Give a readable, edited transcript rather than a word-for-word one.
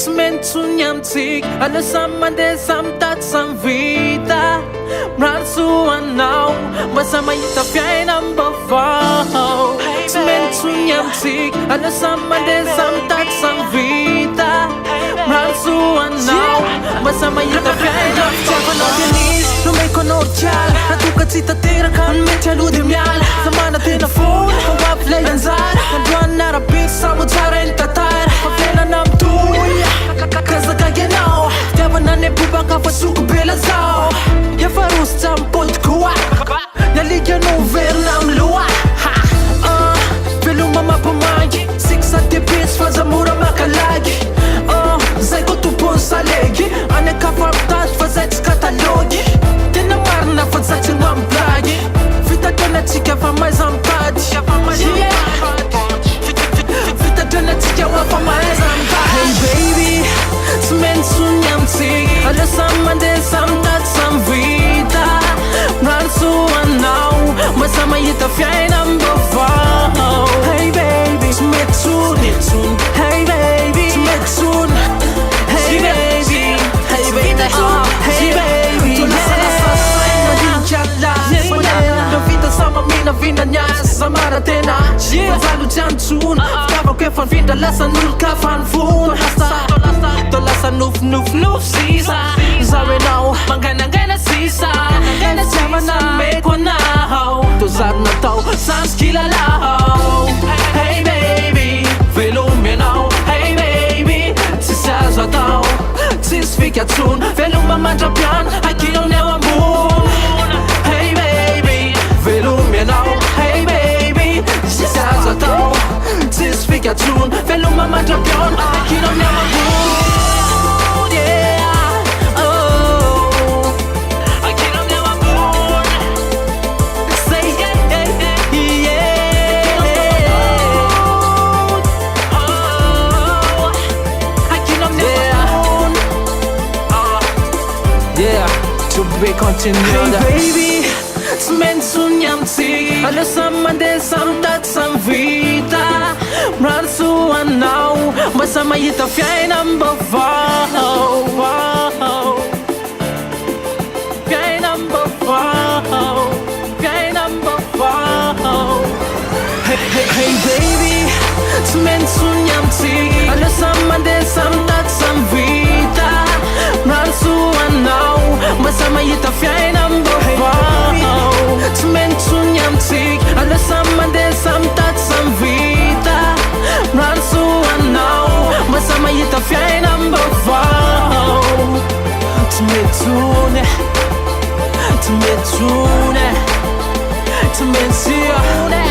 Tsy maintsony amintsika aleo samy mandeha samy tady samy vita Rantsoanao mba samy mahita fiainam-baovao Tsy maintsony amintsika aleo samy mandeha samy tady samy vita Rantsoanao mba samy mahita fiainam-baovao Nomeko anao tiala Atoka tsy tanteraka Mety aloha dia miala Zamana tena fona Fa hoavy lay anjara Androany arabe Samo tsara ny tantara Favelana mitohy Kazakag ianao Fitiavana ny bobaka fa soko bela zao Efa rositra mipody koa Nialika anao verina amy loa Veloma mampamangy Sika sady besy fa zamora makalagy Zay ko tompony salegy Any akafa mitady fa zay tsy katalogy Tena marina fa zay tsy mamy blagy Fitadranatsika fa maiza mitady Fitadranatsika fa maiza mitady Hey baby, tsy maintsony amintsika Aleo samy mandeha samy tady samy vita Rantsoanao mba samy mahita fiainam-baovao Hey baby, tsy maintsony Hey baby, tsy maintsony Hey baby, hey baby, hey baby Vita sama mina vinda nyasa Samara tena Manjalo jantsona Fitavako efa vinda lasa nolka fanfona To lasa nuf sisa Zawe nao Mangaina sisa Ena tiamana meko anao To zarina tao sans kilalao Hey baby Velom ianao Hey baby Tsisy azo atao Tsisy fika tsona Veloma mandrapiano Hakinao ny ao ambony Hey baby Velom ianao Hey baby Tsisy azo atao Tsisy fika tsona Veloma mandrapiano Hakinao ny ao ambony Be continued. Hey baby, tsy maintsony amintsika Aleo samy mandeha samy tady samy vita Rantsoanao mba samy mahita fiainam-baovao Fiainam-baovao Hey baby, tsy maintsony amintsika Aleo samy mandeha samy tady samy vita Rantsoanao mba samy mahita fiainam-baovao Tsy maintsony amintsika Aleo samy mandeha samy tady samy vita Rantsoanao mba samy mahita fiainam-baovao Tsy maintsony Tsy maintsony Tsy maintsony